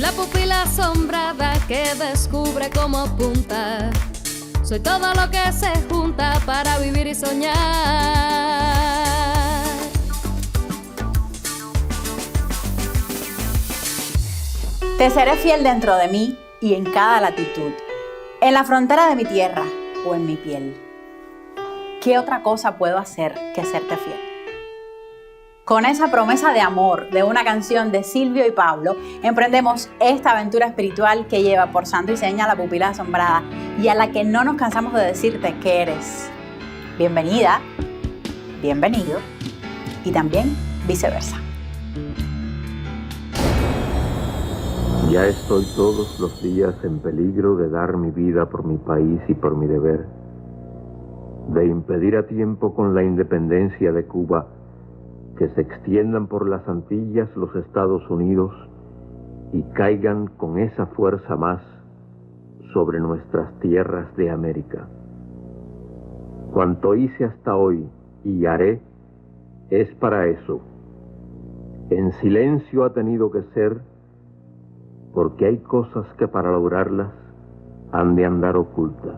la pupila asombrada que descubre cómo apunta. Soy todo lo que se junta para vivir y soñar. Te seré fiel dentro de mí y en cada latitud, en la frontera de mi tierra o en mi piel. ¿Qué otra cosa puedo hacer que serte fiel? Con esa promesa de amor de una canción de Silvio y Pablo, emprendemos esta aventura espiritual que lleva por santo y seña a la pupila asombrada y a la que no nos cansamos de decirte que eres bienvenida, bienvenido y también viceversa. Ya estoy todos los días en peligro de dar mi vida por mi país y por mi deber, de impedir a tiempo con la independencia de Cuba que se extiendan por las Antillas los Estados Unidos y caigan con esa fuerza más sobre nuestras tierras de América. Cuanto hice hasta hoy y haré es para eso. En silencio ha tenido que ser, porque hay cosas que para lograrlas han de andar ocultas.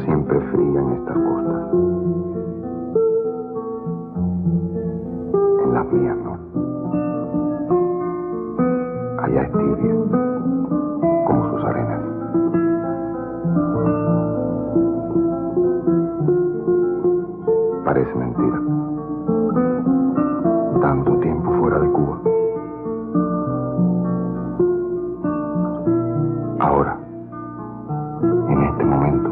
Siempre fría en estas costas. En las mías no. Allá es tibia, como sus arenas. Parece mentira, Ahora, en este momento,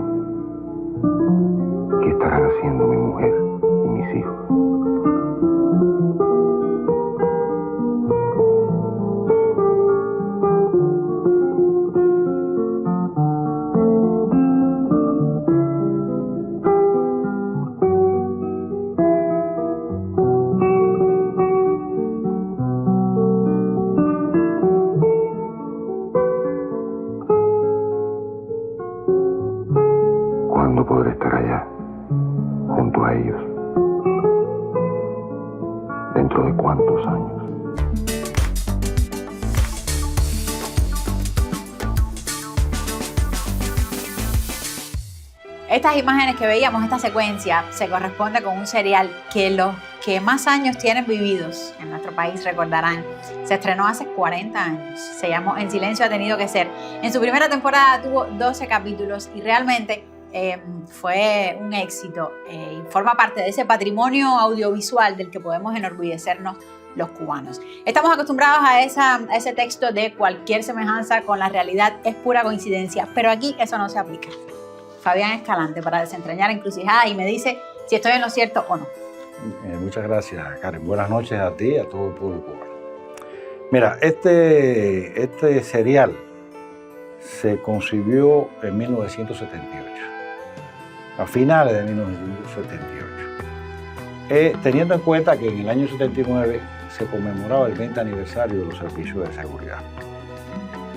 ¿qué estarán haciendo mi mujer y mis hijos? ¿Cuándo podré estar allá, junto a ellos? ¿Dentro de cuántos años? Estas imágenes que veíamos, esta secuencia, se corresponde con un serial que los que más años tienen vividos en nuestro país recordarán. Se estrenó hace 40 años. Se llamó En silencio ha tenido que ser. En su primera temporada tuvo 12 capítulos y realmente fue un éxito y forma parte de ese patrimonio audiovisual del que podemos enorgullecernos los cubanos. Estamos acostumbrados a ese texto de cualquier semejanza con la realidad es pura coincidencia, pero aquí eso no se aplica. Fabián Escalante, para desentrañar encrucijada, y me dice si estoy en lo cierto o no. Muchas gracias, Karen. Buenas noches a ti y a todo el pueblo cubano. Mira, este serial se concibió en 1978, a finales de 1978, teniendo en cuenta que en el año 79 se conmemoraba el 20 aniversario de los servicios de seguridad.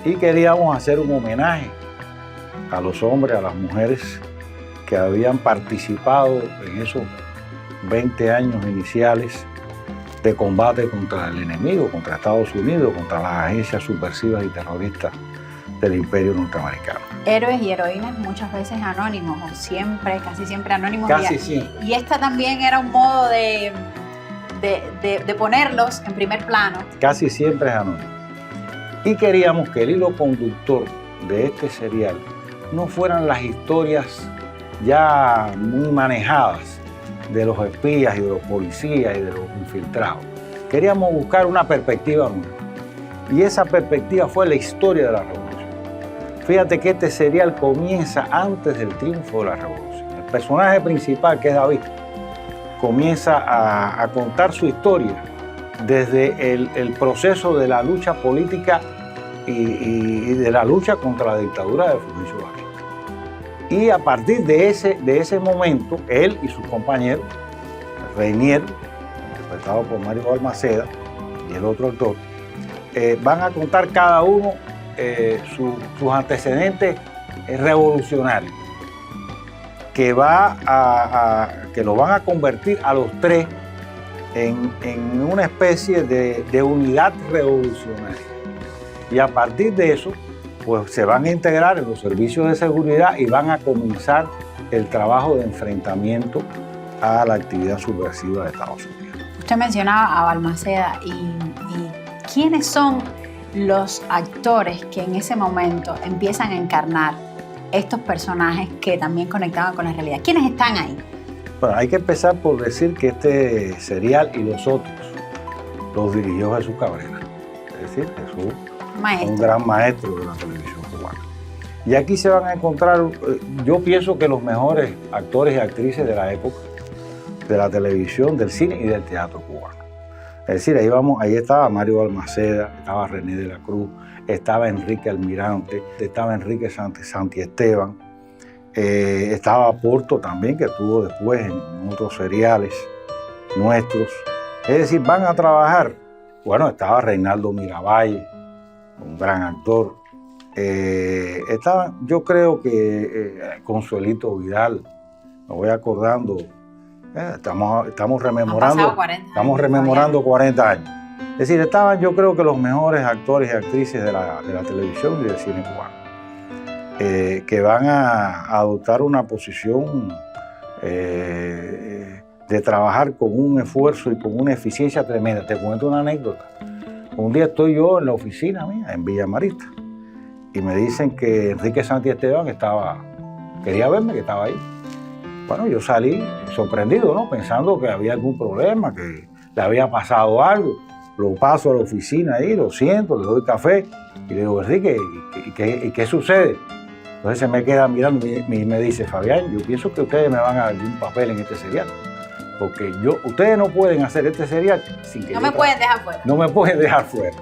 Y queríamos hacer un homenaje a los hombres, a las mujeres que habían participado en esos 20 años iniciales de combate contra el enemigo, contra Estados Unidos, contra las agencias subversivas y terroristas del imperio norteamericano. Héroes y heroínas muchas veces anónimos, o siempre, casi siempre anónimos. Casi siempre. Y esta también era un modo de ponerlos en primer plano. Casi siempre es anónimo. Y queríamos que el hilo conductor de este serial no fueran las historias ya muy manejadas de los espías y de los policías y de los infiltrados. Queríamos buscar una perspectiva nueva. Y esa perspectiva fue la historia de la revolución. Fíjate que este serial comienza antes del triunfo de la revolución. El personaje principal, que es David, comienza a contar su historia desde el proceso de la lucha política y de la lucha contra la dictadura de Fulgencio Batista. Y a partir de ese momento, él y sus compañeros, Reinier, interpretado por Mario Balmaceda, y el otro actor, van a contar cada uno sus antecedentes revolucionarios, que los van a convertir a los tres en una especie de unidad revolucionaria. Y a partir de eso, pues se van a integrar en los servicios de seguridad y van a comenzar el trabajo de enfrentamiento a la actividad subversiva de Estados Unidos. Usted mencionaba a Balmaceda y ¿quiénes son los actores que en ese momento empiezan a encarnar estos personajes que también conectaban con la realidad? ¿Quiénes están ahí? Bueno, hay que empezar por decir que este serial y los otros los dirigió Jesús Cabrera. Es decir, Jesús, un gran maestro de la televisión cubana. Y aquí se van a encontrar, yo pienso que los mejores actores y actrices de la época, de la televisión, del cine y del teatro cubano. Es decir, ahí estaba Mario Balmaceda, estaba René de la Cruz, estaba Enrique Almirante, estaba Enrique Santiesteban, estaba Porto también, que estuvo después en otros seriales nuestros. Es decir, van a trabajar, bueno, estaba Reinaldo Miravalle, un gran actor, estaba, yo creo que Consuelito Vidal, me voy acordando, estamos rememorando 40 años. Es decir, estaban yo creo que los mejores actores y actrices de la televisión y del cine cubano, que van a adoptar una posición de trabajar con un esfuerzo y con una eficiencia tremenda. Te cuento una anécdota. Un día estoy yo en la oficina mía, en Villa Marista, y me dicen que Enrique Santiesteban quería verme, que estaba ahí. Bueno, yo salí sorprendido, ¿no? Pensando que había algún problema, que le había pasado algo. Lo paso a la oficina ahí, lo siento, le doy café Y le digo, sí, ¿qué sucede? Entonces se me queda mirando y me dice, Fabián, yo pienso que ustedes me van a dar un papel en este serial. Porque ustedes no pueden hacer este serial sin que no me pueden dejar fuera. No me pueden dejar fuera.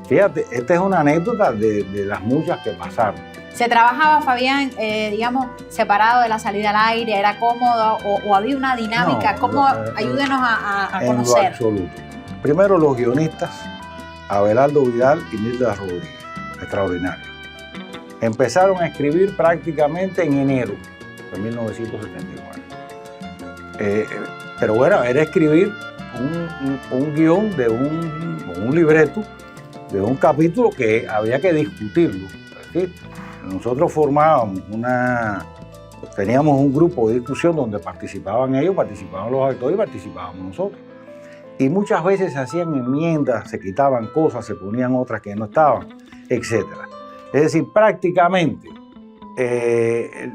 Fíjate, esta es una anécdota de las muchas que pasaron. ¿Se trabajaba, Fabián, digamos, separado de la salida al aire? ¿Era cómodo o había una dinámica? ¿Cómo? Ayúdenos a conocer. En lo absoluto. Primero los guionistas, Abelardo Vidal y Nilda Rodríguez, extraordinarios. Empezaron a escribir prácticamente en enero de 1979. Pero bueno, era escribir un guión de un libreto, de un capítulo que había que discutirlo. Es decir, nosotros teníamos un grupo de discusión donde participaban ellos, participaban los actores y participábamos nosotros. Y muchas veces se hacían enmiendas, se quitaban cosas, se ponían otras que no estaban, etc. Es decir, prácticamente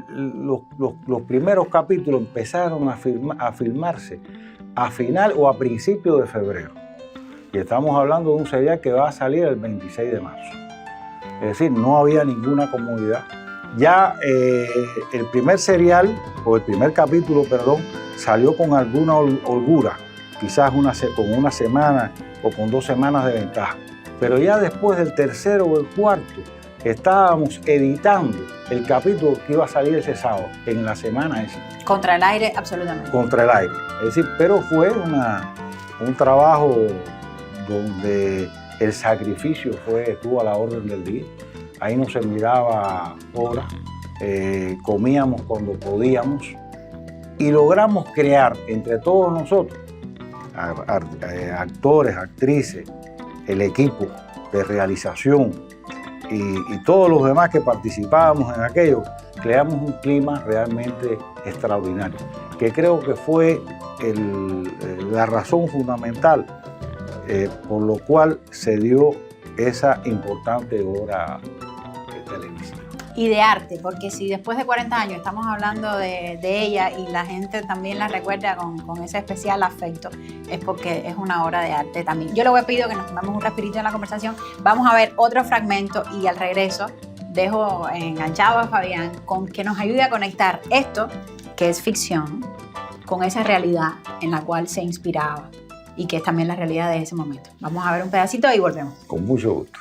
los primeros capítulos empezaron a filmarse a final o a principios de febrero. Y estamos hablando de un serial que va a salir el 26 de marzo. Es decir, no había ninguna comodidad. Ya el primer serial, o el primer capítulo, perdón, salió con alguna holgura, quizás con una semana o con 2 semanas de ventaja. Pero ya después del tercero o el cuarto, estábamos editando el capítulo que iba a salir ese sábado, en la semana esa. Contra el aire, absolutamente. Contra el aire. Es decir, pero fue un trabajo donde el sacrificio estuvo a la orden del día. Ahí no se miraba horas, comíamos cuando podíamos y logramos crear entre todos nosotros, actores, actrices, el equipo de realización y todos los demás que participábamos en aquello, creamos un clima realmente extraordinario, que creo que fue la razón fundamental por lo cual se dio esa importante obra televisiva. Y de arte, porque si después de 40 años estamos hablando de ella y la gente también la recuerda con ese especial afecto, es porque es una obra de arte también. Yo le voy a pedir que nos tomemos un respirito en la conversación. Vamos a ver otro fragmento y al regreso dejo enganchado a Fabián con que nos ayude a conectar esto, que es ficción, con esa realidad en la cual se inspiraba y que es también la realidad de ese momento. Vamos a ver un pedacito y volvemos. Con mucho gusto.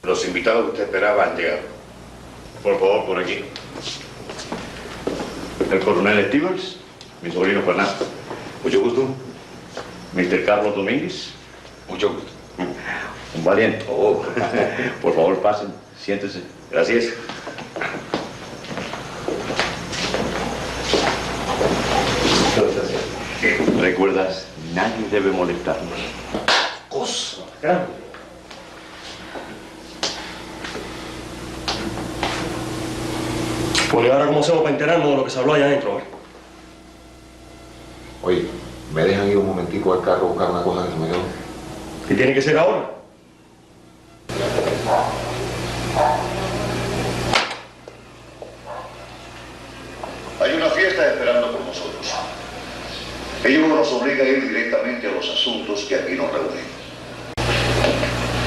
Los invitados que usted esperaba han llegado. Por favor, por aquí. El coronel Stevens, mi sobrino Fernando. Mucho gusto. Mr. Carlos Domínguez. Mucho gusto. Un valiente. Oh. Por favor, pasen, siéntese. Gracias. ¿Recuerdas? Nadie debe molestarnos. Cosa. Claro. Bueno, ¿y ahora cómo hacemos para enterarnos de lo que se habló allá adentro? Oye, ¿me dejan ir un momentico al carro a buscar una cosa que se me quedó? ¿Y tiene que ser ahora? Hay una fiesta esperando por nosotros. Ello nos obliga a ir directamente a los asuntos que aquí nos reúnen.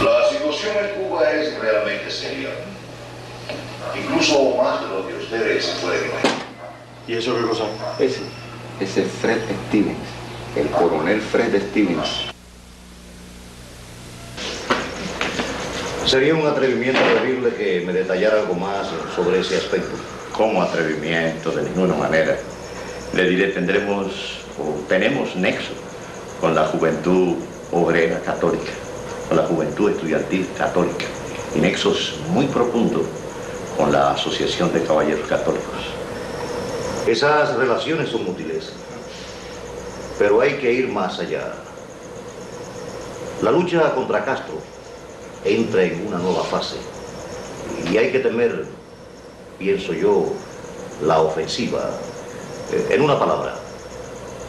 La situación en Cuba es realmente seria. Incluso más de lo que ustedes se pueden imaginar. ¿Y eso qué cosa? Ese Fred Stevens, el coronel Fred Stevens. Sería un atrevimiento pedirle que me detallara algo más sobre ese aspecto. ¿Cómo atrevimiento? De ninguna manera. Le diré, tenemos nexo con la juventud obrera católica, con la juventud estudiantil católica, y nexos muy profundos con la Asociación de Caballeros Católicos. Esas relaciones son útiles, pero hay que ir más allá. La lucha contra Castro entra en una nueva fase y hay que temer, pienso yo, la ofensiva. En una palabra,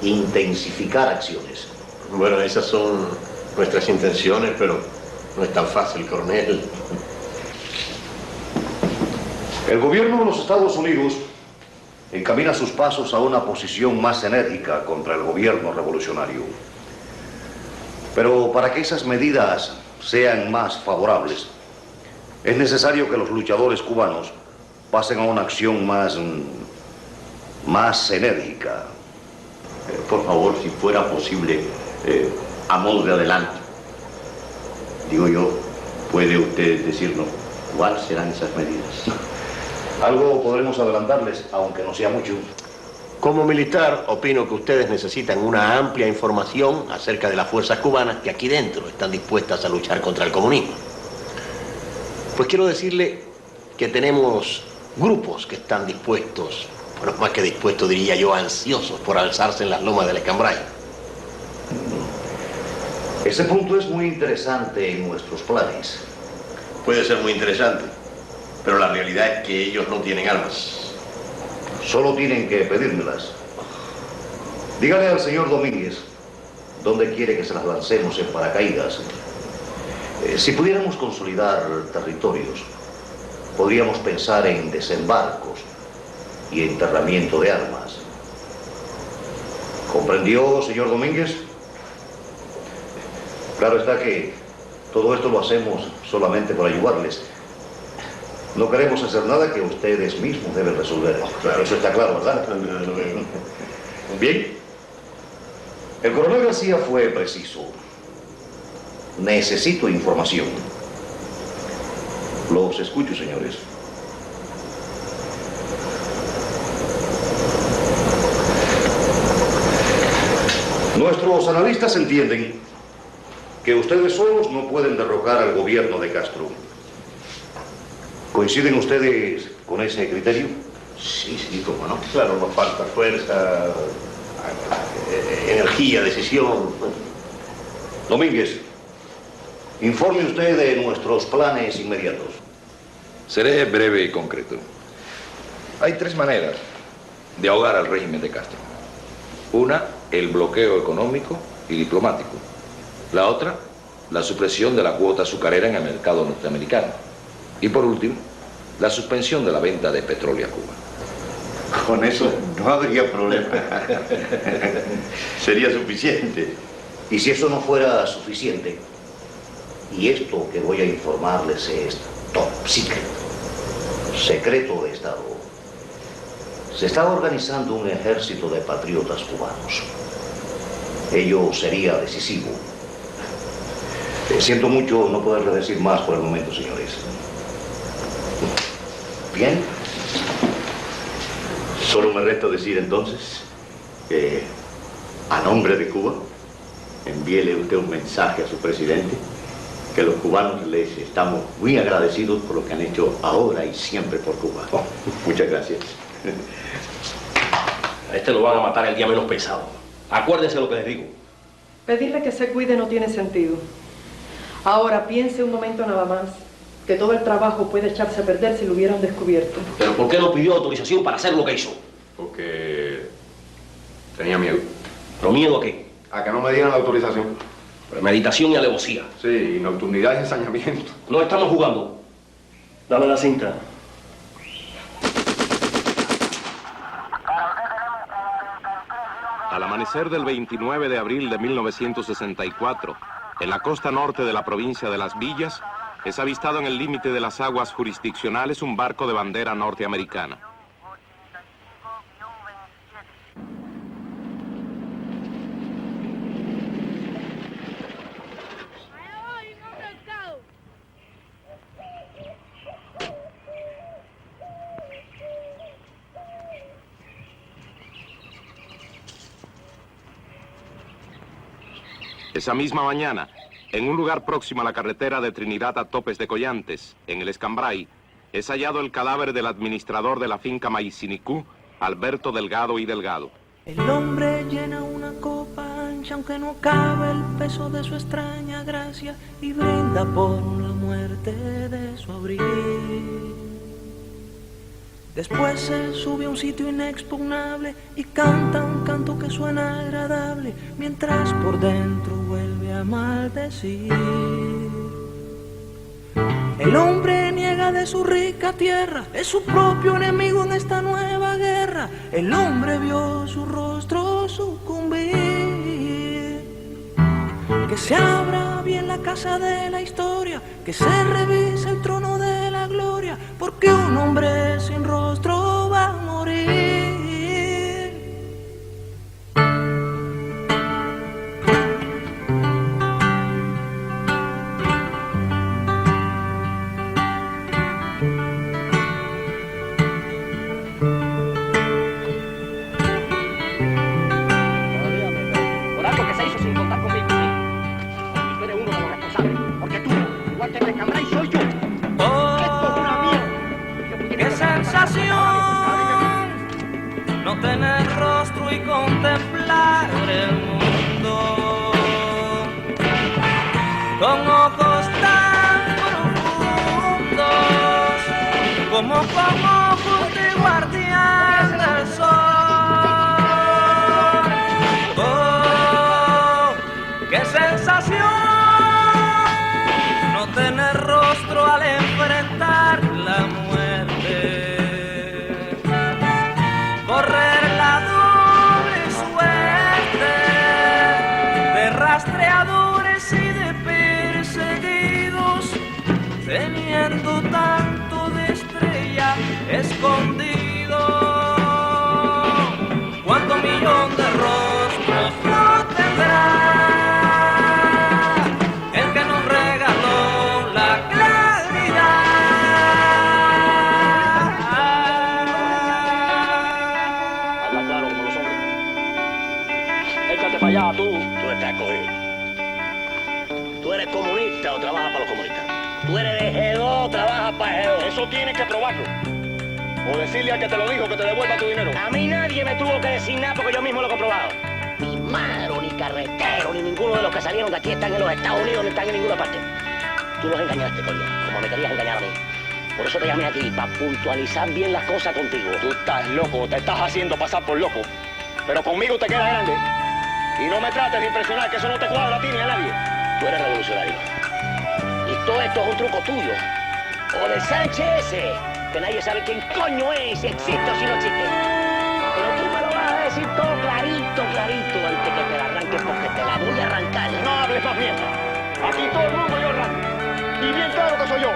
intensificar acciones. Bueno, esas son nuestras intenciones, pero no es tan fácil, coronel. El gobierno de los Estados Unidos encamina sus pasos a una posición más enérgica contra el gobierno revolucionario. Pero para que esas medidas sean más favorables, es necesario que los luchadores cubanos pasen a una acción más enérgica. Por favor, si fuera posible, a modo de adelanto, digo yo, ¿puede usted decirnos cuáles serán esas medidas? Algo podremos adelantarles, aunque no sea mucho. Como militar, opino que ustedes necesitan una amplia información acerca de las fuerzas cubanas que aquí dentro están dispuestas a luchar contra el comunismo. Pues quiero decirle que tenemos grupos que están dispuestos, bueno, más que dispuestos, diría yo, ansiosos por alzarse en las lomas del Escambray. Ese punto es muy interesante en nuestros planes. Puede ser muy interesante, pero la realidad es que ellos no tienen armas. Solo tienen que pedírmelas. Dígale al señor Domínguez dónde quiere que se las lancemos en paracaídas. Si pudiéramos consolidar territorios, podríamos pensar en desembarcos y enterramiento de armas. ¿Comprendió, señor Domínguez? Claro está que todo esto lo hacemos solamente para ayudarles. No queremos hacer nada que ustedes mismos deben resolver. Claro, eso está claro, ¿verdad? Bien. El coronel García fue preciso. Necesito información. Los escucho, señores. Nuestros analistas entienden que ustedes solos no pueden derrocar al gobierno de Castro. ¿Coinciden ustedes con ese criterio? Sí, cómo no. Claro, nos falta fuerza, energía, decisión. Domínguez, informe usted de nuestros planes inmediatos. Seré breve y concreto. Hay 3 maneras de ahogar al régimen de Castro. Una, el bloqueo económico y diplomático. La otra, la supresión de la cuota azucarera en el mercado norteamericano. Y por último, la suspensión de la venta de petróleo a Cuba. Con eso no habría problema. Sería suficiente. Y si eso no fuera suficiente, y esto que voy a informarles es top secret, secreto de Estado, se está organizando un ejército de patriotas cubanos. Ello sería decisivo. Siento mucho no poderles decir más por el momento, señores. Bien. Solo me resta decir entonces que, a nombre de Cuba, envíele usted un mensaje a su presidente, que los cubanos les estamos muy agradecidos por lo que han hecho ahora y siempre por Cuba. Muchas gracias. A este lo van a matar el día menos pensado. Acuérdense lo que les digo. Pedirle que se cuide no tiene sentido. Ahora piense un momento nada más, que todo el trabajo puede echarse a perder si lo hubieran descubierto. ¿Pero por qué no pidió autorización para hacer lo que hizo? Porque tenía miedo. ¿Pero miedo a qué? A que no me dieran la autorización. Premeditación y alevosía. Sí, nocturnidad y ensañamiento. No estamos jugando. Dame la cinta. Al amanecer del 29 de abril de 1964, en la costa norte de la provincia de Las Villas, es avistado en el límite de las aguas jurisdiccionales un barco de bandera norteamericana. Esa misma mañana, en un lugar próximo a la carretera de Trinidad a Topes de Collantes, en el Escambray, es hallado el cadáver del administrador de la finca Maicinicú, Alberto Delgado y Delgado. El hombre llena una copa ancha, aunque no cabe el peso de su extraña gracia, y brinda por la muerte de su abril. Después se sube a un sitio inexpugnable y canta un canto que suena agradable, mientras por dentro vuelve a maldecir. El hombre niega de su rica tierra, es su propio enemigo en esta nueva guerra. El hombre vio su rostro sucumbir. que se abra bien la casa de la historia, que se revise el trono de la gloria, porque un hombre sin rostro va a morir. No tener rostro y contemplar el mundo con ojos tan profundos como con ojos de guardián del sol. Oh, qué sensación no tener rostro al enfrentar la muerte. Correr la doble suerte de rastreadores y de perseguidos, teniendo tanto de estrella escondido. ¿Cuánto millón de rostros no tendrá el que nos regaló la claridad? Para allá, tú estás cogido. Tú eres comunista o trabajas para los comunistas. Tú eres de G2 o trabajas para G2. Eso tienes que probarlo. O decirle al que te lo dijo que te devuelva tu dinero. A mí nadie me tuvo que decir nada porque yo mismo lo he comprobado. Ni Maro, ni Carretero, ni ninguno de los que salieron de aquí están en los Estados Unidos, ni están en ninguna parte. Tú los engañaste, coño, como me querías engañar a mí. Por eso te llamé aquí, para puntualizar bien las cosas contigo. Tú estás loco, te estás haciendo pasar por loco. Pero conmigo te queda grande. Y no me trates de impresionar, que eso no te cuadra a ti ni a nadie. Tú eres revolucionario. Y todo esto es un truco tuyo. O de Sánchez ese, que nadie sabe quién coño es, si existe o si no existe. Pero tú me lo vas a decir todo clarito, clarito, antes que te la arranques, porque te la voy a arrancar. No hables más mierda. Aquí todo el mundo yo arranco. Y bien claro que soy yo.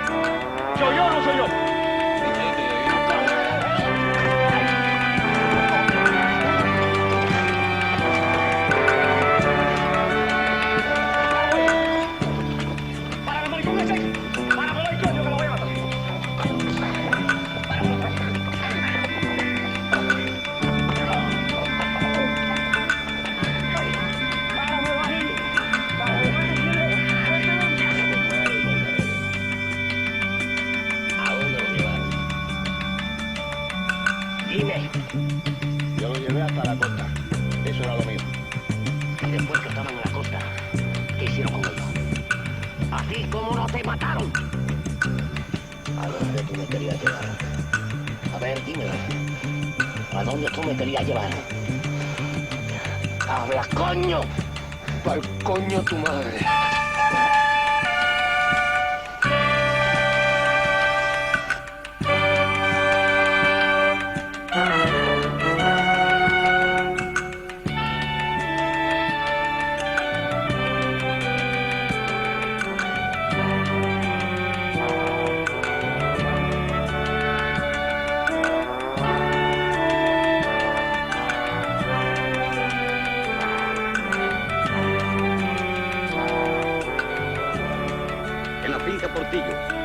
Yo no soy yo. Yo lo llevé hasta la costa. Eso era lo mío. Y después que estaban en la costa, ¿qué hicieron con ellos? Así como no te mataron. ¿A dónde tú me querías llevar? A ver, dímelo. ¿A dónde tú me querías llevar? ¡Habla, coño! ¡Pa'l coño tu madre!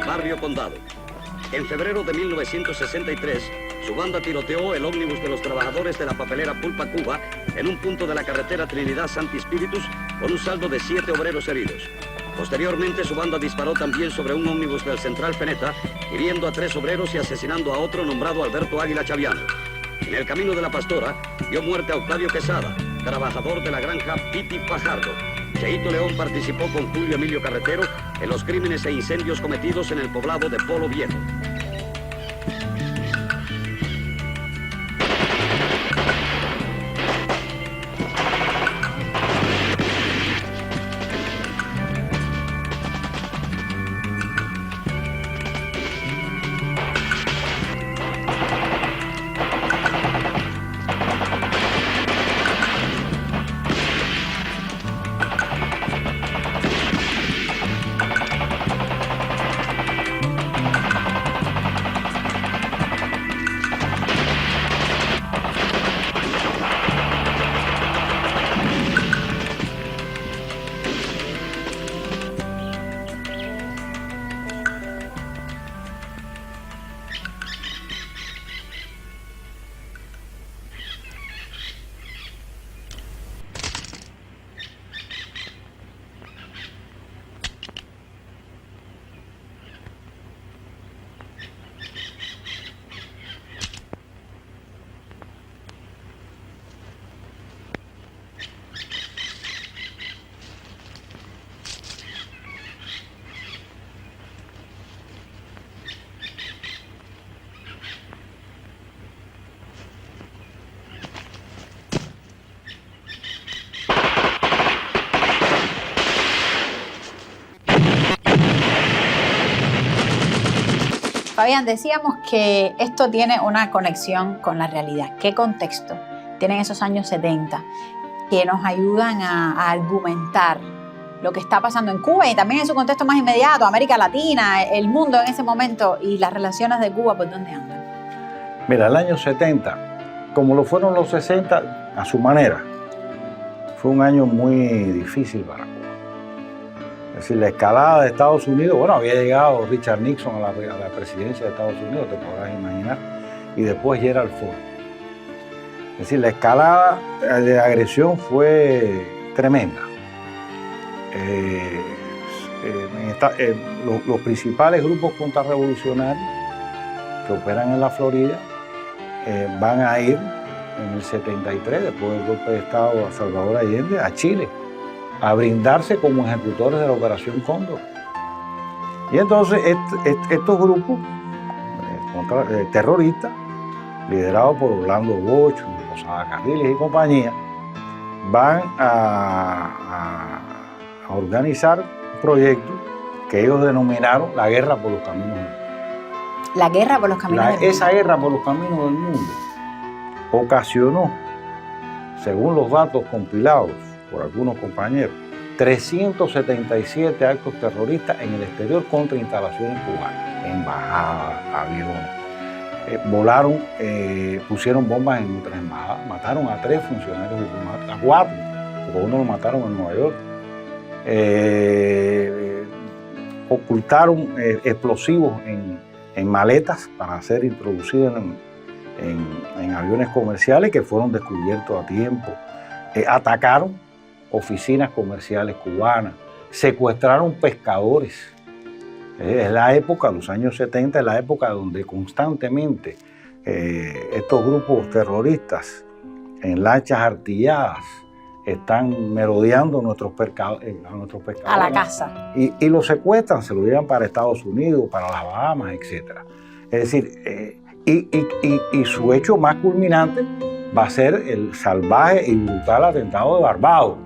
Barrio Condado. En febrero de 1963, su banda tiroteó el ómnibus de los trabajadores de la papelera Pulpa Cuba en un punto de la carretera Trinidad Santi Spíritus con un saldo de 7 obreros heridos. Posteriormente, su banda disparó también sobre un ómnibus del Central Feneta, hiriendo a 3 obreros y asesinando a otro nombrado Alberto Águila Chaviano. En el camino de la Pastora, dio muerte a Octavio Quesada, trabajador de la granja Piti Fajardo. Cheito León participó con Julio Emilio Carretero en los crímenes e incendios cometidos en el poblado de Polo Viejo. Fabián, decíamos que esto tiene una conexión con la realidad. ¿Qué contexto tienen esos años 70 que nos ayudan a argumentar lo que está pasando en Cuba y también en su contexto más inmediato, América Latina, el mundo en ese momento y las relaciones de Cuba, ¿por dónde andan? Mira, el año 70, como lo fueron los 60, a su manera, fue un año muy difícil para Cuba. Es decir, la escalada de Estados Unidos, bueno, había llegado Richard Nixon a la presidencia de Estados Unidos, te podrás imaginar, y después Gerald Ford. Es decir, la escalada de agresión fue tremenda. Los principales grupos contrarrevolucionarios que operan en la Florida van a ir en el 73, después del golpe de Estado a Salvador Allende, a Chile, a brindarse como ejecutores de la Operación Cóndor. Y entonces estos grupos terroristas, liderados por Orlando Bosch, Posada Carriles y compañía, van a organizar un proyecto que ellos denominaron la Guerra por los Caminos del Mundo. La Guerra por los Caminos del Mundo. Esa Guerra por los Caminos del Mundo ocasionó, según los datos compilados por algunos compañeros, 377 actos terroristas en el exterior contra instalaciones cubanas, embajadas, aviones. Volaron, pusieron bombas en nuestras embajadas, mataron a 3 funcionarios diplomáticos, a 4, porque uno lo mataron en Nueva York. Ocultaron explosivos en maletas para ser introducidos en aviones comerciales que fueron descubiertos a tiempo. Atacaron oficinas comerciales cubanas, secuestraron pescadores. Es la época, los años 70, es la época donde constantemente estos grupos terroristas en lanchas artilladas están merodeando a nuestros pescadores. A la casa. Y los secuestran, se lo llevan para Estados Unidos, para las Bahamas, etc. Es decir, y su hecho más culminante va a ser el salvaje y brutal atentado de Barbados,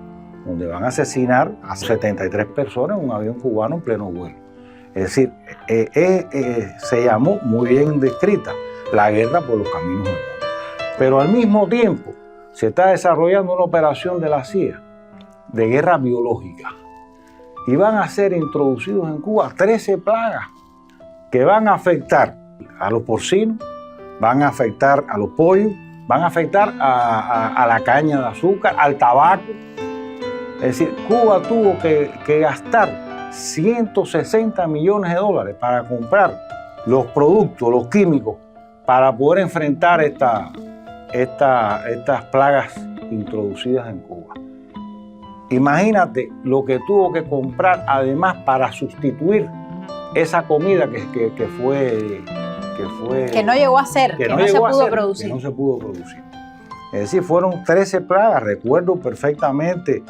donde van a asesinar a 73 personas en un avión cubano en pleno vuelo. Es decir, se llamó muy bien descrita la guerra por los caminos del mundo. Pero al mismo tiempo se está desarrollando una operación de la CIA de guerra biológica y van a ser introducidos en Cuba 13 plagas que van a afectar a los porcinos, van a afectar a los pollos, van a afectar a la caña de azúcar, al tabaco. Es decir, Cuba tuvo que gastar 160 millones de dólares para comprar los productos, los químicos, para poder enfrentar estas plagas introducidas en Cuba. Imagínate lo que tuvo que comprar además para sustituir esa comida que no llegó a ser, que no se pudo producir. Que no se pudo producir. Es decir, fueron 13 plagas. Recuerdo perfectamente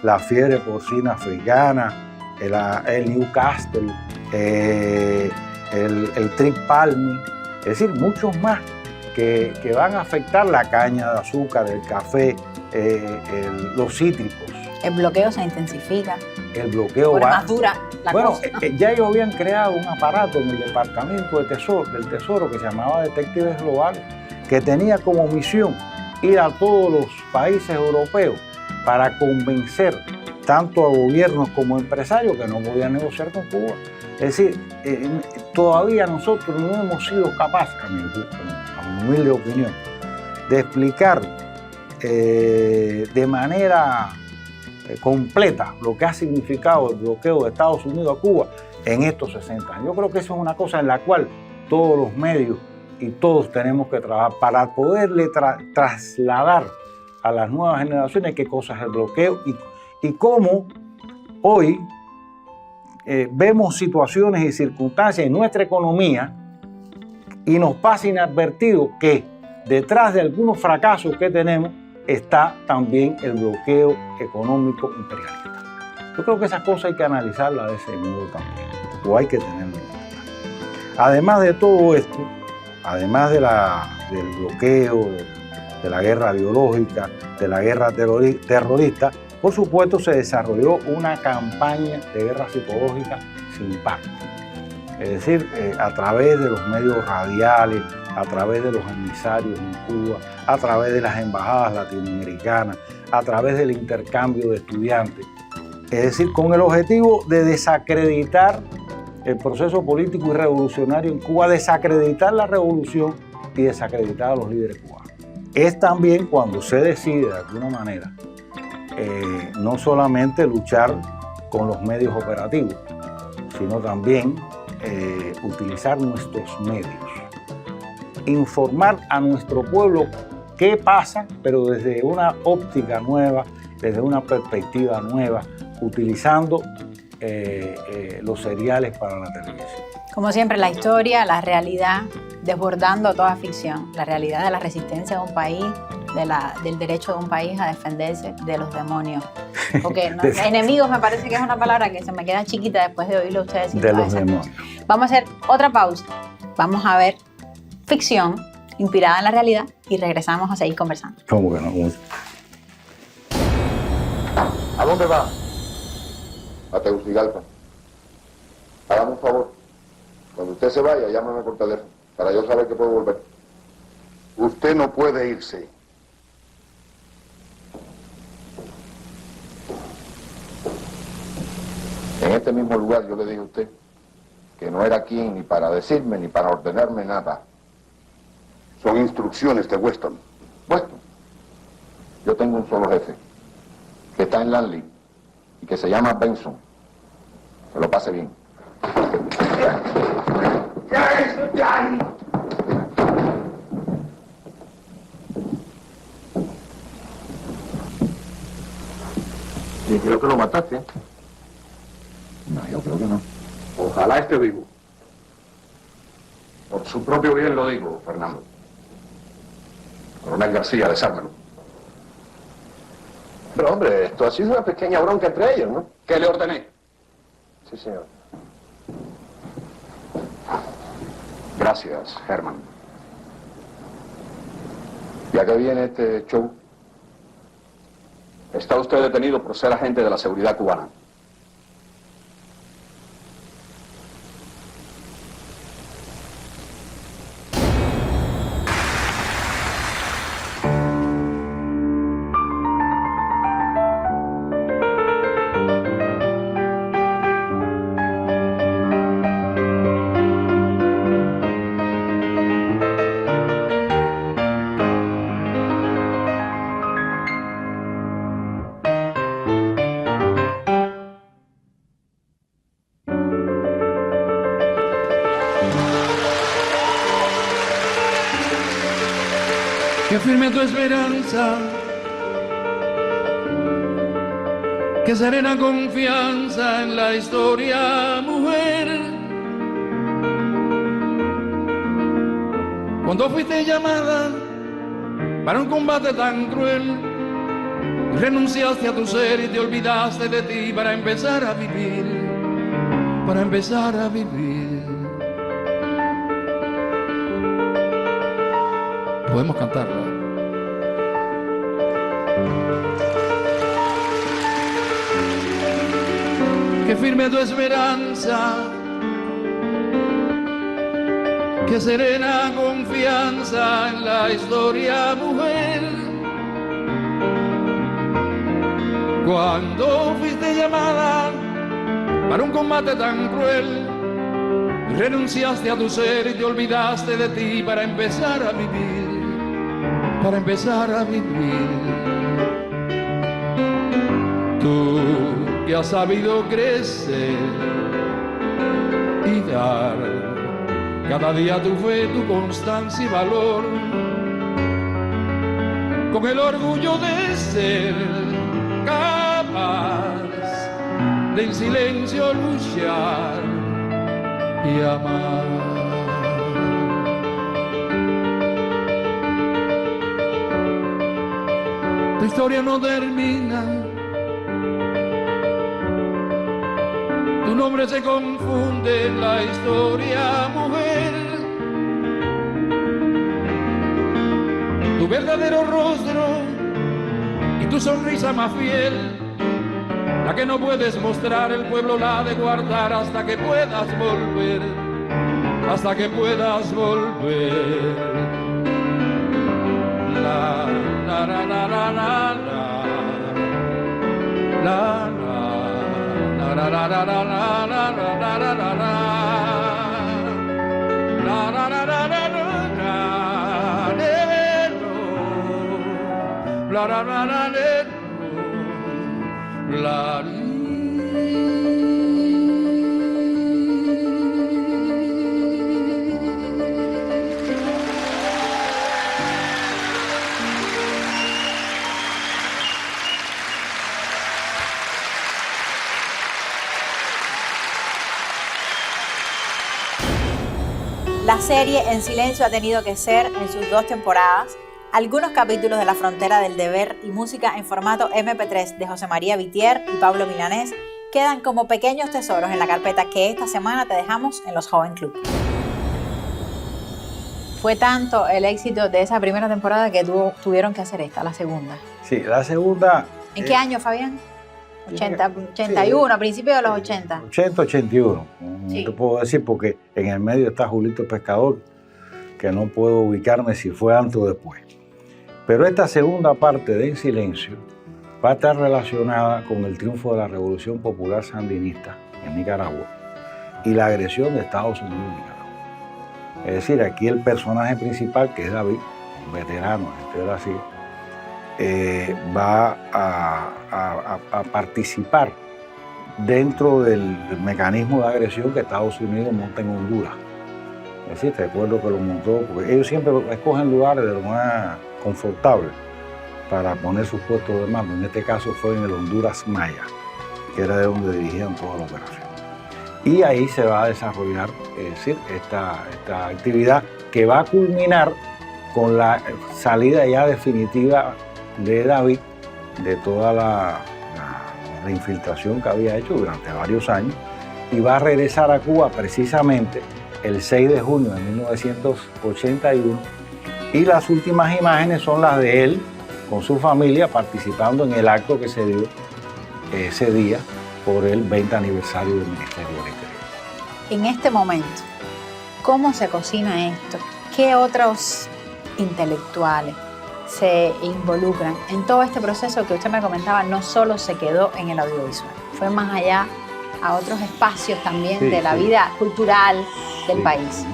la fiebre porcina africana, el Newcastle, el Trick Palmy, es decir, muchos más que van a afectar la caña de azúcar, el café, los cítricos. El bloqueo se intensifica. El bloqueo va más dura la cosa. Ya ellos habían creado un aparato en el Departamento del Tesoro que se llamaba Detectives Globales, que tenía como misión ir a todos los países europeos para convencer tanto a gobiernos como a empresarios que no podían negociar con Cuba. Es decir, todavía nosotros no hemos sido capaces, a mi humilde opinión, de explicar de manera completa lo que ha significado el bloqueo de Estados Unidos a Cuba en estos 60 años. Yo creo que eso es una cosa en la cual todos los medios y todos tenemos que trabajar para poderle trasladar a las nuevas generaciones qué cosa es el bloqueo y cómo hoy vemos situaciones y circunstancias en nuestra economía y nos pasa inadvertido que detrás de algunos fracasos que tenemos está también el bloqueo económico imperialista. Yo creo que esas cosas hay que analizarlas de ese modo también, o hay que tenerlo en cuenta. Además de todo esto, además del bloqueo, de la guerra biológica, de la guerra terrorista, por supuesto se desarrolló una campaña de guerra psicológica sin par. Es decir, a través de los medios radiales, a través de los emisarios en Cuba, a través de las embajadas latinoamericanas, a través del intercambio de estudiantes. Es decir, con el objetivo de desacreditar el proceso político y revolucionario en Cuba, desacreditar la revolución y desacreditar a los líderes cubanos. Es también cuando se decide, de alguna manera, no solamente luchar con los medios operativos, sino también utilizar nuestros medios, informar a nuestro pueblo qué pasa, pero desde una óptica nueva, desde una perspectiva nueva, utilizando los seriales para la televisión. Como siempre, la historia, la realidad, desbordando toda ficción, la realidad de la resistencia de un país, del derecho de un país a defenderse de los demonios. Porque enemigos me parece que es una palabra que se me queda chiquita después de oírlo a ustedes. De los demonios. Vamos a hacer otra pausa. Vamos a ver ficción inspirada en la realidad y regresamos a seguir conversando. ¿Cómo que no? ¿A dónde va? A Tegucigalpa. Hágame un favor. Cuando usted se vaya, llámame por teléfono, para yo saber que puedo volver. Usted no puede irse. En este mismo lugar yo le dije a usted que no era quien ni para decirme ni para ordenarme nada. Son instrucciones de Weston. Weston. Yo tengo un solo jefe, que está en Langley y que se llama Benson. Que lo pase bien. Y creo que lo mataste. No, yo creo que no. Ojalá esté vivo. Por su propio bien lo digo, Fernando. Coronel García, desármelo. Pero hombre, esto ha sido una pequeña bronca entre ellos, ¿no? ¿Qué le ordené? Sí, señor. Gracias, Herman. ¿Y a qué viene este show? Está usted detenido por ser agente de la seguridad cubana. Que firme tu esperanza, que serena confianza en la historia, mujer. Cuando fuiste llamada para un combate tan cruel, y renunciaste a tu ser y te olvidaste de ti para empezar a vivir, para empezar a vivir. Podemos cantarla. Que firme tu esperanza, que serena confianza en la historia, mujer. Cuando fuiste llamada para un combate tan cruel, renunciaste a tu ser y te olvidaste de ti para empezar a vivir, para empezar a vivir. Tú que has sabido crecer y dar cada día tu fe, tu constancia y valor, con el orgullo de ser capaz de en silencio luchar y amar. Tu historia no termina, tu nombre se confunde en la historia, mujer. Tu verdadero rostro y tu sonrisa más fiel, la que no puedes mostrar, el pueblo la ha de guardar hasta que puedas volver. hasta que puedas volver. La la la la la la la la la la la la la la la la la La serie En Silencio ha tenido que ser, en sus 2 temporadas, algunos capítulos de La Frontera del Deber y música en formato MP3 de José María Vitier y Pablo Milanés quedan como pequeños tesoros en la carpeta que esta semana te dejamos en los Joven Club. Fue tanto el éxito de esa primera temporada que tuvieron que hacer esta, la segunda. Sí, la segunda... ¿En qué año, Fabián? 81, a principios de los 80. 80, 81. Sí. No te puedo decir porque en el medio está Julito Pescador, que no puedo ubicarme si fue antes o después. Pero esta segunda parte de En Silencio va a estar relacionada con el triunfo de la Revolución Popular Sandinista en Nicaragua y la agresión de Estados Unidos en Nicaragua. Es decir, aquí el personaje principal, que es David, un veterano de Brasil, va a participar dentro del mecanismo de agresión que Estados Unidos monta en Honduras. Es decir, te recuerdo que lo montó, porque ellos siempre escogen lugares de lo más confortable para poner sus puestos de mando. En este caso fue en el Honduras Maya, que era de donde dirigían toda la operación. Y ahí se va a desarrollar, es decir, esta actividad que va a culminar con la salida ya definitiva de David de toda la infiltración que había hecho durante varios años, y va a regresar a Cuba precisamente el 6 de junio de 1981, y las últimas imágenes son las de él con su familia participando en el acto que se dio ese día por el 20 aniversario del Ministerio del Interior. En este momento, ¿cómo se cocina esto? ¿Qué otros intelectuales se involucran en todo este proceso que usted me comentaba? No solo se quedó en el audiovisual, fue más allá a otros espacios también de la vida cultural del país.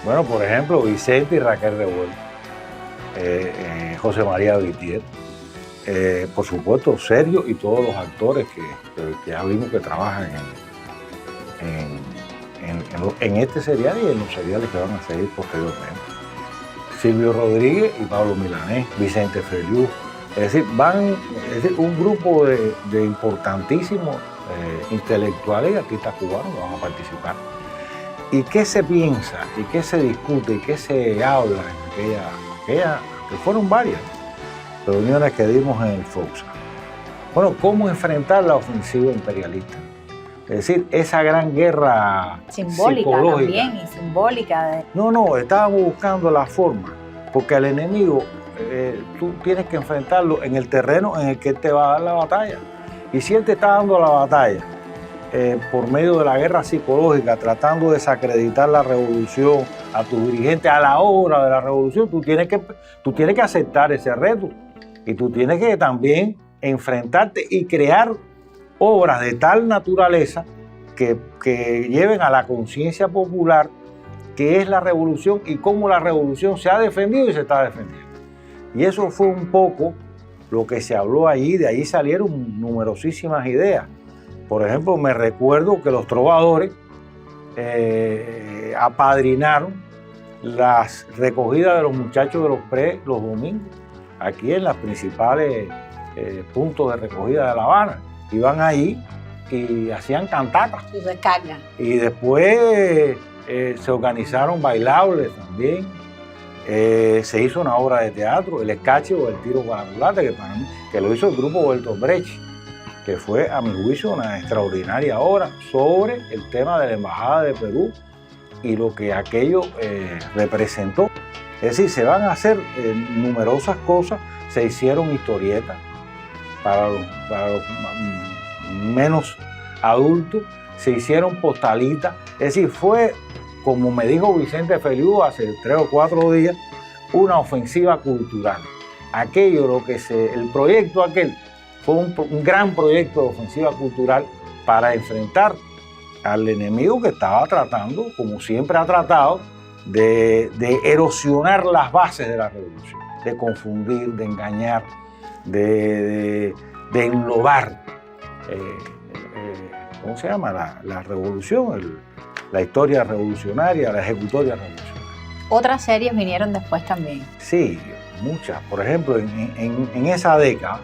Bueno, por ejemplo, Vicente y Raquel Revuelta, José María Vitier, por supuesto Sergio y todos los actores que ya vimos que trabajan en este serial y en los seriales que van a seguir posteriormente. Silvio Rodríguez y Pablo Milanés, Vicente Feliú, es decir, un grupo de importantísimos intelectuales y artistas cubanos que van a participar. ¿Y qué se piensa? ¿Y qué se discute? ¿Y qué se habla en aquella que fueron varias reuniones que dimos en el FOXA? Bueno, ¿cómo enfrentar la ofensiva imperialista? Es decir, esa gran guerra simbólica también y simbólica. No, estábamos buscando la forma, porque al enemigo tú tienes que enfrentarlo en el terreno en el que él te va a dar la batalla. Y si él te está dando la batalla por medio de la guerra psicológica, tratando de desacreditar la revolución, a tus dirigentes a la hora de la revolución, tú tienes que aceptar ese reto. Y tú tienes que también enfrentarte y crear obras de tal naturaleza que lleven a la conciencia popular qué es la revolución y cómo la revolución se ha defendido y se está defendiendo. Y eso fue un poco lo que se habló allí, de ahí salieron numerosísimas ideas. Por ejemplo, me recuerdo que los trovadores apadrinaron las recogidas de los muchachos de los PRE los domingos, aquí en los principales puntos de recogida de La Habana. Iban ahí y hacían cantatas. Y recarga. Y después se organizaron bailables también. Se hizo una obra de teatro, el escache o el tiro con la culata, que lo hizo el grupo Bertolt Brecht, que fue, a mi juicio, una extraordinaria obra sobre el tema de la Embajada de Perú y lo que aquello representó. Es decir, se van a hacer numerosas cosas, se hicieron historietas para los menos adultos, se hicieron postalitas, es decir, fue como me dijo Vicente Feliu hace 3 o 4 días, una ofensiva cultural. El proyecto aquel fue un gran proyecto de ofensiva cultural para enfrentar al enemigo que estaba tratando, como siempre ha tratado, de erosionar las bases de la revolución, de confundir, de engañar, de enlobar. ¿Cómo se llama? La revolución, la historia revolucionaria, la ejecutoria revolucionaria. Otras series vinieron después también. Sí, muchas. Por ejemplo, en esa década,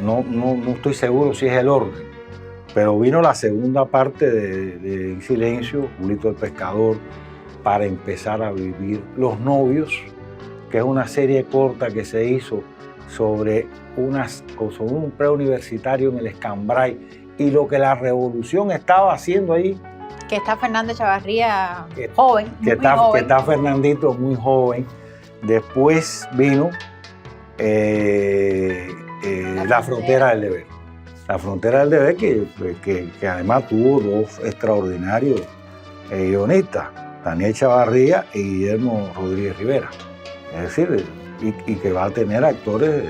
no estoy seguro si es el orden, pero vino la segunda parte de En Silencio, Julito el Pescador, Para empezar a vivir, Los Novios, que es una serie corta que se hizo sobre un preuniversitario en el Escambray y lo que la revolución estaba haciendo ahí. Que está Fernando Echavarría joven, que está Fernandito muy joven. Después vino La Frontera del Deber. La Frontera del Deber que además tuvo 2 extraordinarios guionistas, Daniel Echavarría y Guillermo Rodríguez Rivera. Es decir, y que va a tener actores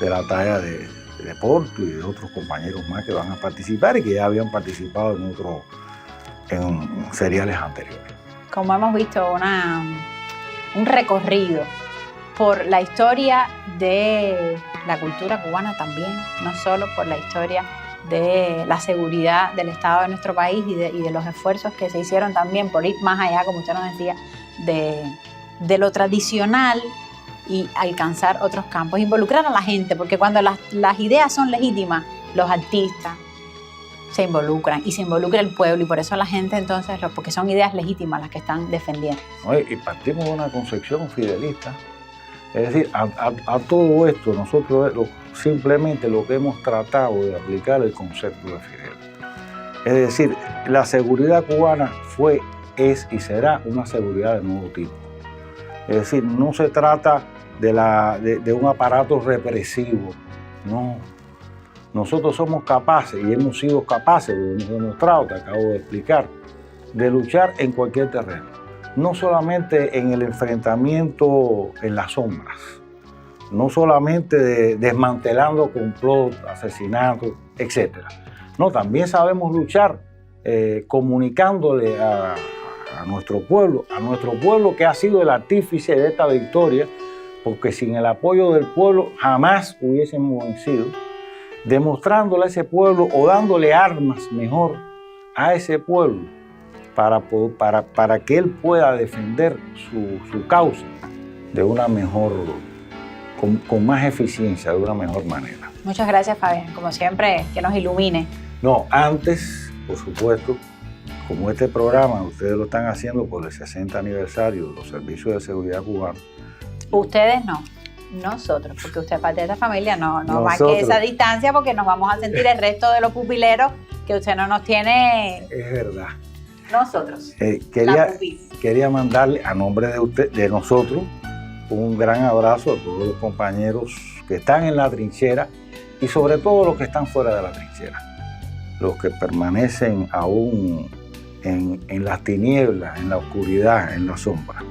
de la talla de Porto y de otros compañeros más que van a participar y que ya habían participado en seriales anteriores. Como hemos visto, un recorrido por la historia de la cultura cubana también, no solo por la historia de la seguridad del Estado de nuestro país y de los esfuerzos que se hicieron también por ir más allá, como usted nos decía, de lo tradicional y alcanzar otros campos, involucrar a la gente, porque cuando las ideas son legítimas, los artistas se involucran y se involucra el pueblo, y por eso la gente entonces, porque son ideas legítimas las que están defendiendo. Y partimos de una concepción fidelista. Es decir, a todo esto nosotros simplemente lo que hemos tratado de aplicar el concepto de Fidel. Es decir, la seguridad cubana fue, es y será una seguridad de nuevo tipo. Es decir, no se trata de un aparato represivo, no. Nosotros somos capaces y hemos sido capaces, lo hemos demostrado, te acabo de explicar, de luchar en cualquier terreno. No solamente en el enfrentamiento en las sombras, no solamente desmantelando complot, asesinatos, etc. No, también sabemos luchar comunicándole a nuestro pueblo que ha sido el artífice de esta victoria, porque sin el apoyo del pueblo jamás hubiésemos vencido, demostrándole a ese pueblo o dándole armas mejor a ese pueblo para que él pueda defender su causa de una mejor, con más eficiencia, de una mejor manera. Muchas gracias, Fabián. Como siempre, que nos ilumine. No, antes, por supuesto, como este programa ustedes lo están haciendo por el 60 aniversario de los servicios de seguridad cubanos. Ustedes no. Nosotros, porque usted es parte de esta familia, no marque esa distancia, porque nos vamos a sentir el resto de los pupileros que usted no nos tiene. Es verdad. Nosotros. Quería mandarle a nombre de nosotros un gran abrazo a todos los compañeros que están en la trinchera y sobre todo los que están fuera de la trinchera, los que permanecen aún en las tinieblas, en la oscuridad, en la sombra.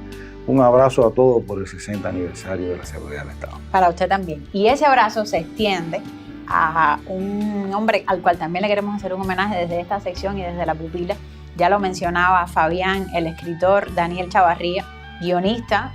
Un abrazo a todos por el 60 aniversario de la seguridad del Estado. Para usted también. Y ese abrazo se extiende a un hombre al cual también le queremos hacer un homenaje desde esta sección y desde la pupila. Ya lo mencionaba Fabián, el escritor Daniel Echavarría, guionista,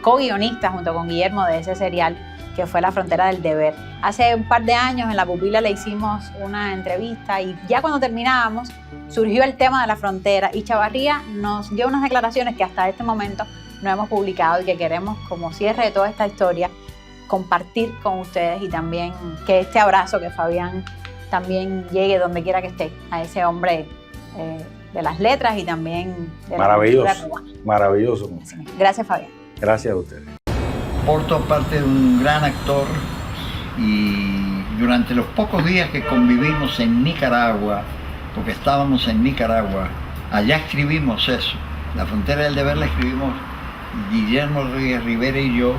co-guionista junto con Guillermo de ese serial que fue La Frontera del Deber. Hace un par de años en la pupila le hicimos una entrevista y ya cuando terminábamos surgió el tema de la frontera y Echavarría nos dio unas declaraciones que hasta este momento no hemos publicado y que queremos, como cierre de toda esta historia, compartir con ustedes, y también que este abrazo que Fabián también llegue donde quiera que esté a ese hombre de las letras y también de la cultura cubana. Maravilloso. Sí. Gracias, Fabián. Gracias a ustedes. Porto, aparte de un gran actor, y durante los pocos días que convivimos en Nicaragua, porque estábamos en Nicaragua, allá escribimos eso. La Frontera del Deber la escribimos Guillermo Rodríguez Rivera y yo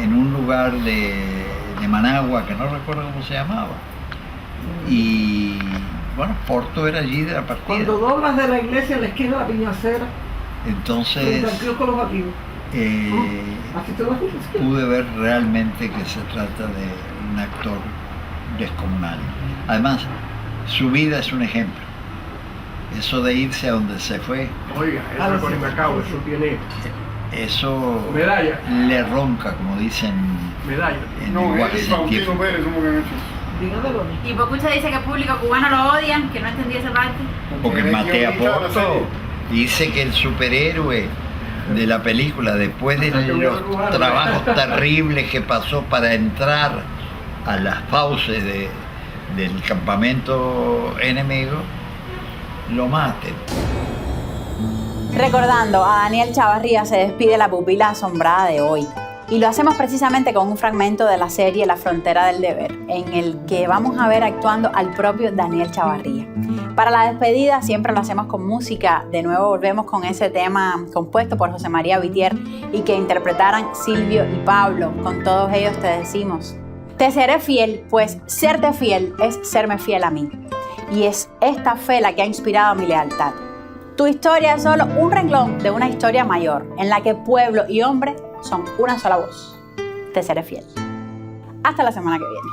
en un lugar de Managua, que no recuerdo cómo se llamaba. Y Bueno, Porto era allí de la partida. Cuando doblas de la iglesia a la esquina de la Piñacera, entonces con los bativos. Pude ver realmente que se trata de un actor descomunal. Además, su vida es un ejemplo. Eso de irse a donde se fue. Oiga, eso con el Macao, eso tiene... Eso medalla. Le ronca, como dicen. Medalla. En lenguaje científico. Y Bocucha dice que el público cubano lo odian, que no entendía esa parte. Porque maté a Porto. Dice que el superhéroe de la película, después de los trabajos terribles que pasó para entrar a las fauces del campamento enemigo, lo maten. Recordando, a Daniel Chavarría se despide la pupila asombrada de hoy. Y lo hacemos precisamente con un fragmento de la serie La Frontera del Deber, en el que vamos a ver actuando al propio Daniel Chavarría. Para la despedida siempre lo hacemos con música. De nuevo volvemos con ese tema compuesto por José María Vitier y que interpretaran Silvio y Pablo. Con todos ellos te decimos: te seré fiel, pues serte fiel es serme fiel a mí. Y es esta fe la que ha inspirado mi lealtad. Tu historia es solo un renglón de una historia mayor, en la que pueblo y hombre son una sola voz. Te seré fiel. Hasta la semana que viene.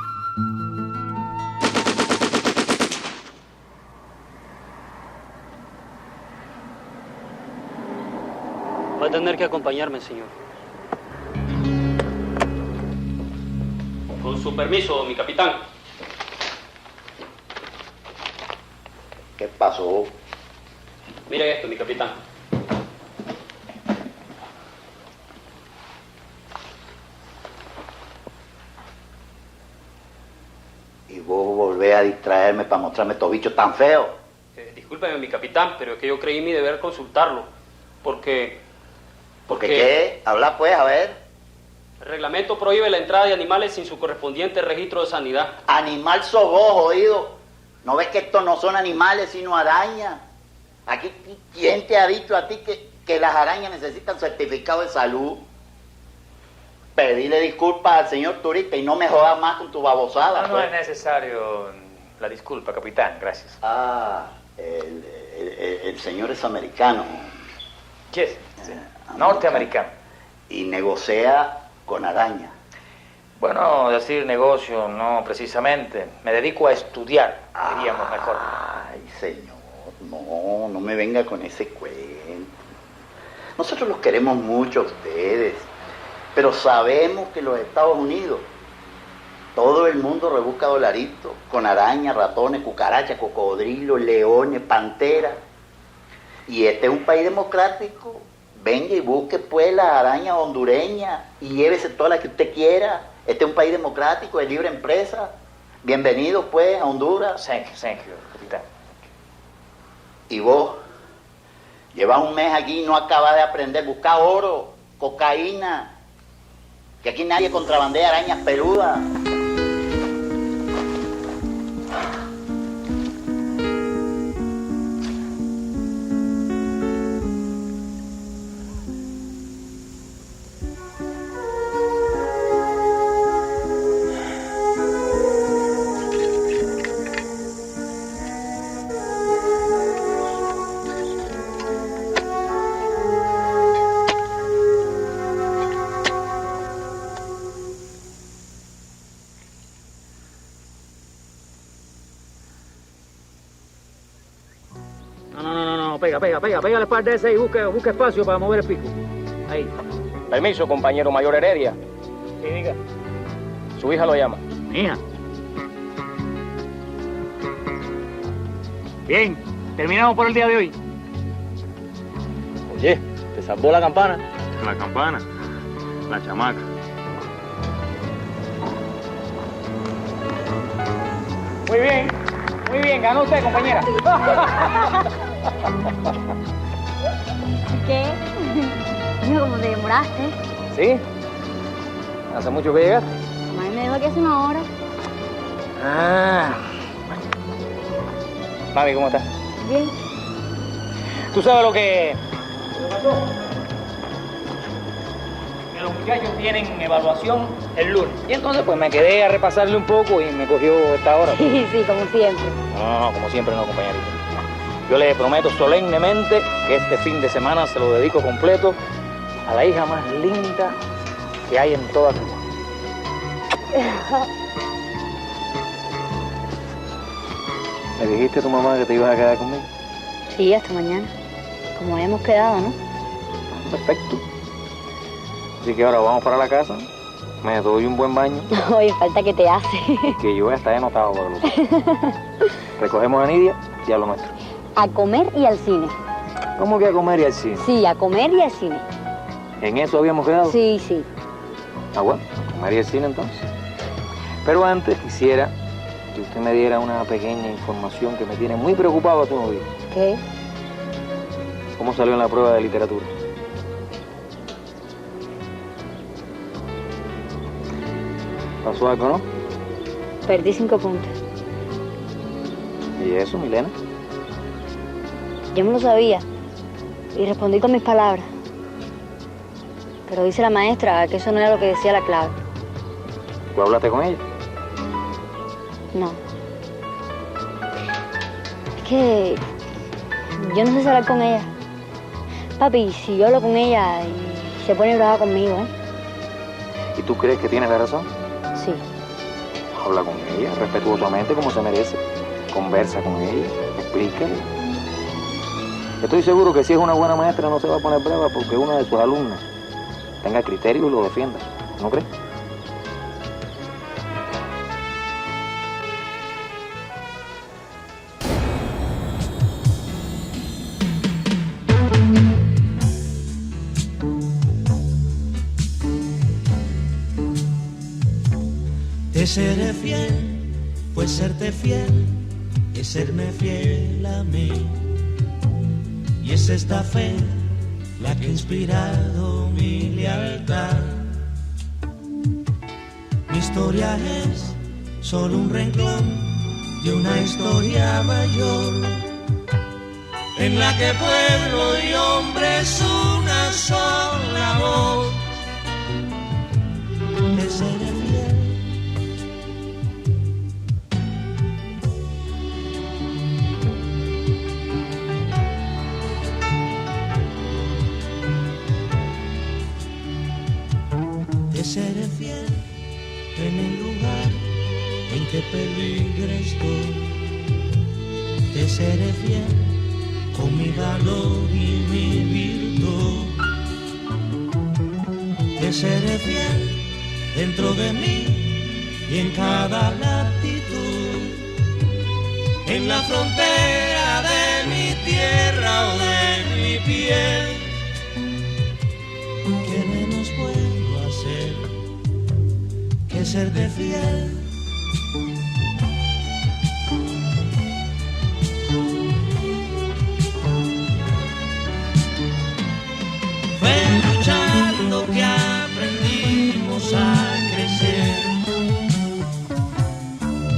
Va a tener que acompañarme, señor. Con su permiso, mi capitán. ¿Qué pasó? Mire esto, mi capitán. Y vos volvés a distraerme para mostrarme estos bichos tan feos. Discúlpeme, mi capitán, pero es que yo creí mi deber consultarlo. ¿Porque qué? Habla pues, a ver. El reglamento prohíbe la entrada de animales sin su correspondiente registro de sanidad. Animal sos vos, oído. ¿No ves que estos no son animales sino arañas? Aquí, ¿quién te ha dicho a ti que las arañas necesitan certificado de salud? Pedirle disculpas al señor turista y no me jodas más con tu babosada. No es necesario la disculpa, capitán, gracias. Ah, el señor es americano. Yes, norteamericano. Y negocia con araña. Bueno, decir negocio no precisamente. Me dedico a estudiar, diríamos mejor. Ay, señor, no me venga con ese cuento. Nosotros los queremos mucho a ustedes, pero sabemos que los Estados Unidos, todo el mundo rebusca dolaritos con arañas, ratones, cucarachas, cocodrilos, leones, panteras. Y este es un país democrático. Venga y busque pues las arañas hondureñas y llévese todas las que usted quiera. Este es un país democrático, de libre empresa. Bienvenido pues a Honduras. Thank you, capitán. Y vos, llevas un mes aquí y no acabas de aprender. Busca oro, cocaína. Que aquí nadie contrabandea arañas peludas. Pega la espalda esa y busca espacio para mover el pico. Ahí. Permiso, compañero mayor Heredia. Sí, diga. Su hija lo llama. Mi hija. Bien, terminamos por el día de hoy. Oye, ¿te salvó la campana? La campana, la chamaca. Muy bien, ganó usted, compañera. ¿Qué? Mira cómo te demoraste. ¿Sí? ¿Hace mucho que llegaste? Mamá me dijo que hace una hora. Ah. Mami, ¿cómo estás? Bien. ¿Tú sabes lo que... los muchachos tienen evaluación el lunes. Y entonces pues me quedé a repasarle un poco y me cogió esta hora. Sí, como siempre. No, como siempre no, compañerito. Yo le prometo solemnemente que este fin de semana se lo dedico completo a la hija más linda que hay en toda Cuba. ¿Le dijiste a tu mamá que te ibas a quedar conmigo? Sí, hasta mañana. Como habíamos quedado, ¿no? Perfecto. Así que ahora vamos para la casa, me doy un buen baño. Oye, falta que te hace. Que yo hasta he notado por lo recogemos a Nidia y a lo nuestro. A comer y al cine. ¿Cómo que a comer y al cine? Sí, a comer y al cine. ¿En eso habíamos quedado? Sí, sí. Ah, bueno, a comer y al cine entonces. Pero antes quisiera que usted me diera una pequeña información que me tiene muy preocupado a tu novio. ¿Qué? ¿Cómo salió en la prueba de literatura? ¿Pasó algo, no? Perdí 5 puntos. ¿Y eso, Milena? Yo me lo sabía y respondí con mis palabras. Pero dice la maestra que eso no era lo que decía la clave. ¿Tú hablaste con ella? No. Es que yo no sé si hablar con ella. Papi, si yo hablo con ella y se pone brava conmigo, ¿eh? ¿Y tú crees que tiene la razón? Sí. Habla con ella respetuosamente como se merece. Conversa con ella, explícale. Estoy seguro que si es una buena maestra no se va a poner brava porque una de sus alumnas tenga criterio y lo defienda. ¿No crees? Te seré fiel, pues serte fiel es serme fiel a mí. Y es esta fe la que ha inspirado mi lealtad. Mi historia es solo un renglón de una historia mayor, en la que pueblo y hombre es una sola voz. Te seré fiel. Te seré fiel en el lugar en que peligres tú. Te seré fiel con mi valor y mi virtud. Te seré fiel dentro de mí y en cada latitud, en la frontera de mi tierra o de mi piel. ¿Qué menos puedo hacer que serte fiel? Fue luchando que aprendimos a crecer,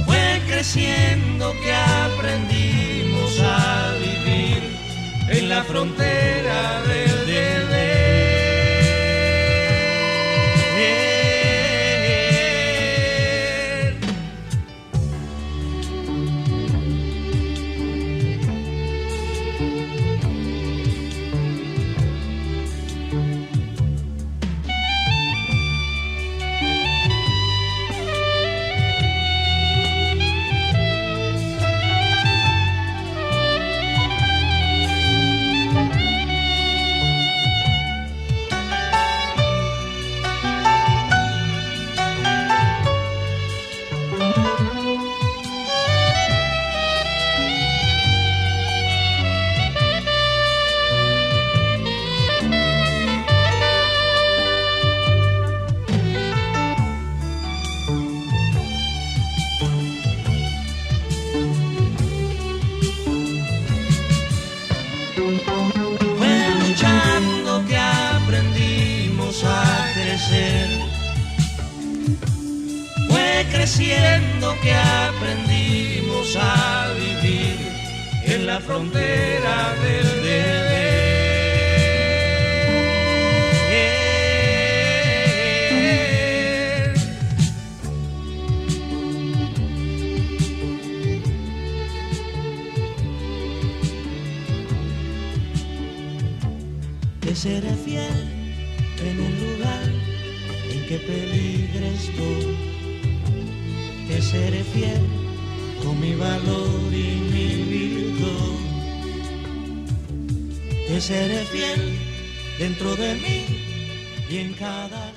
fue creciendo que aprendimos a vivir en la frontera del deber. Creciendo que aprendimos a vivir en la frontera del deber. Te seré fiel en el lugar en que peligres tú. Te seré fiel con mi valor y mi virtud. Te seré fiel dentro de mí y en cada